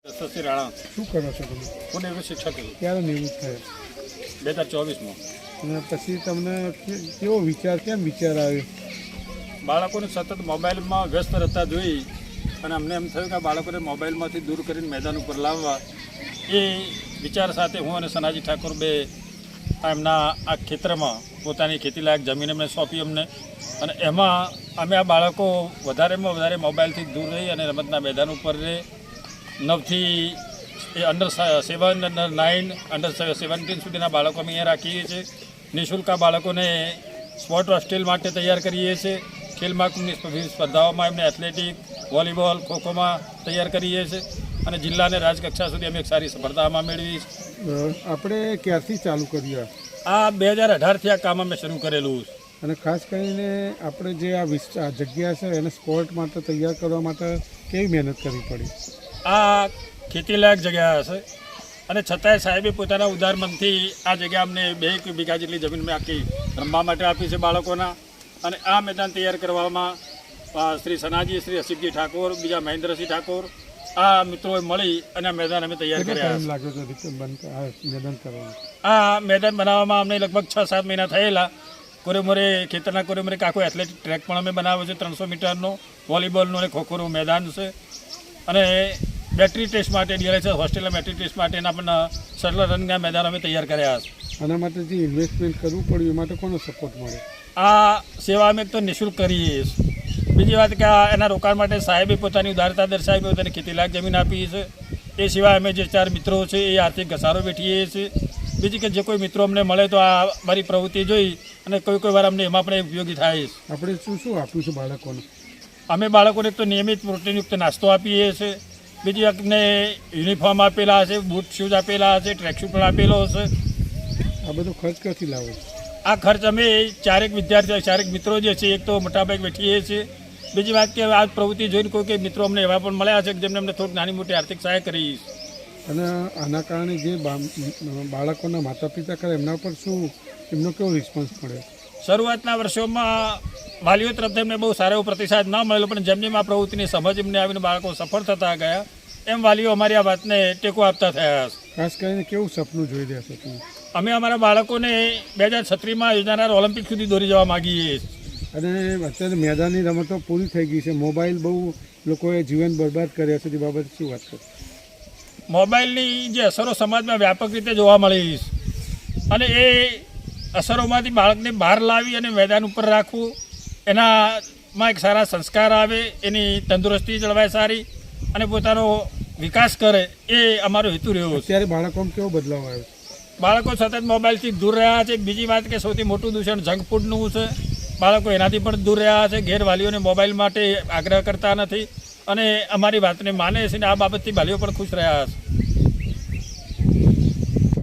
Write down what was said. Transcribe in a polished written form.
સસ્તી રાણા શું કરો છો તમે? હું નિવૃત્ત શિક્ષક છું ક્યારે નિવૃત્ત થયા? 2024માં. અને પછી તમને કેવો વિચાર, કેમ વિચાર આવ્યો? બાળકોને સતત મોબાઈલમાં વ્યસ્ત રહેતા જોઈ અને અમને એમ થયું કે આ બાળકોને મોબાઈલમાંથી દૂર કરીને મેદાન ઉપર લાવવા, એ વિચાર સાથે હું અને સનાજી ઠાકોર બે એમના આ ખેતરમાં પોતાની ખેતીલાયક જમીન એમને સોંપી અમને, અને એમાં અમે આ બાળકો વધારેમાં વધારે મોબાઈલથી દૂર રહી અને રમતના મેદાન ઉપર રહે. 9 થી અંડર 7, અંડર 9, અંડર 17 સુધીના બાળકો અમે અહીંયા રાખીએ છીએ. નિઃશુલ્ક આ બાળકોને સ્પોર્ટ હોસ્ટેલ માટે તૈયાર કરીએ છીએ. ખેલ મહાકુંભની વિવિધ સ્પર્ધાઓમાં એમને એથ્લેટિક, વોલીબોલ, ખોખોમાં તૈયાર કરીએ છીએ અને જિલ્લા અને રાજકક્ષા સુધી અમે એક સારી સ્પર્ધામાં મેળવી. આપણે ક્યારથી ચાલુ કર્યું? આ 2018થી આ કામ અમે શરૂ કરેલું છે. અને ખાસ કરીને આપણે જે આ જગ્યા છે એને સ્પોર્ટ માટે તૈયાર કરવા માટે કેવી મહેનત કરવી પડી? આ ખેતીલાયક જગ્યા હશે અને છતાંય સાહેબે પોતાના ઉદાર મનથી આ જગ્યા અમને 2 વીઘા જેટલી જમીન મેં આખી રમવા માટે આપી છે બાળકોના. અને આ મેદાન તૈયાર કરવામાં શ્રી સનાજી, શ્રી હસીબજી ઠાકોર, બીજા મહેન્દ્રસિંહ ઠાકોર, આ મિત્રોએ મળી અને આ મેદાન અમે તૈયાર કર્યા. મેદાન કરવાનું? આ મેદાન બનાવવામાં અમને લગભગ 6-7 મહિના થયેલા. કોરેમોરે ખેતરના કોરેમોરે આખો એથ્લેટિક ટ્રેક પણ અમે બનાવ્યો છે, 300 મીટરનો, વોલીબોલનું અને ખોખોનું મેદાન છે. અને બેટરી ટેસ્ટ માટે ડીએલએસ હોસ્ટેલના બેટરી ટેસ્ટ માટેના પણ સરળ રનના મેદાન અમે તૈયાર કર્યા છે. આના માટે જે ઇન્વેસ્ટમેન્ટ કરવું પડ્યું એ માટે કોનો સપોર્ટ મળે? આ સેવા અમે તો નિઃશુલ્ક કરીએ છીએ. બીજી વાત કે એના રોકાણ માટે સાહેબે પોતાની ઉદારતા દર્શાવી, પોતાની ખેતીલાયક જમીન આપી છે. એ સિવાય અમે જે 4 મિત્રો છે એ આર્થિક ઘસારો વેઠીએ છીએ. બીજી કે જે કોઈ મિત્રો અમને મળે તો આ મારી પ્રવૃત્તિ જોઈ અને કોઈ વાર અમને એમાં પણ ઉપયોગી થાય છે. આપણે શું આપ્યું છે બાળકોને? અમે બાળકોને એક તો નિયમિત પ્રોટીનયુક્ત નાસ્તો આપીએ છીએ. બીજી એકને યુનિફોર્મ આપેલા છે, બૂટ શૂઝ આપેલા છે, ટ્રેકશૂટ પણ આપેલો છે. આ બધો ખર્ચ ક્યાંથી લાવો? આ ખર્ચ અમે 4 વિદ્યાર્થીઓ, 4 મિત્રો જે છે એક તો મોટાભાગે વેઠીએ છીએ. બીજી વાત કે આ પ્રવૃત્તિ જોઈને કોઈ મિત્રો અમને એવા પણ મળ્યા છે કે જેમને અમને થોડીક નાની મોટી આર્થિક સહાય કરી. અને આના કારણે જે બાળકોના માતા પિતા કરે એમના પર શું, એમનો કેવો રિસ્પોન્સ મળે? શરૂઆતના વર્ષોમાં વાલીઓ તરફથી એમને બહુ સારો એવો પ્રતિસાદ ન મળેલો, પણ જેમ જેમ આ પ્રવૃત્તિની સમજ એમને આવીને બાળકો સફળ થતા ગયા એમ વાલીઓ અમારી આ વાતને ટેકો આપતા થયા. ખાસ કરીને કેવું સપનું જોઈ રહ્યા છો તમે? અમે અમારા બાળકોને 2036માં યોજાનાર ઓલિમ્પિક સુધી દોરી જવા માગીએ. અને અત્યારે મેદાની રમતો પૂરી થઈ ગઈ છે, મોબાઈલ બહુ લોકોએ જીવન બરબાદ કર્યા છે, તે બાબતે શું વાત કરો? મોબાઈલની જે અસરો સમાજમાં વ્યાપક રીતે જોવા મળી અને એ અસરોમાંથી બાળકને બહાર લાવી અને મેદાન ઉપર રાખવું, એનામાં એક સારા સંસ્કાર આવે, એની તંદુરસ્તી જળવાય સારી અને પોતાનો વિકાસ કરે, એ અમારો હેતુ રહ્યો છે. અત્યારે બાળકોમાં કેવો બદલાવ આવ્યો? બાળકો સતત મોબાઈલથી દૂર રહ્યા છે. બીજી વાત કે સૌથી મોટું દૂષણ જંક ફૂડનું છે. બાળકો એનાથી પણ દૂર રહ્યા છે. ગેરવાલીઓને મોબાઈલ માટે આગ્રહ કરતા નથી અને અમારી વાતને માને છે અને આ બાબતથી વાલીઓ પણ ખુશ રહ્યા છે.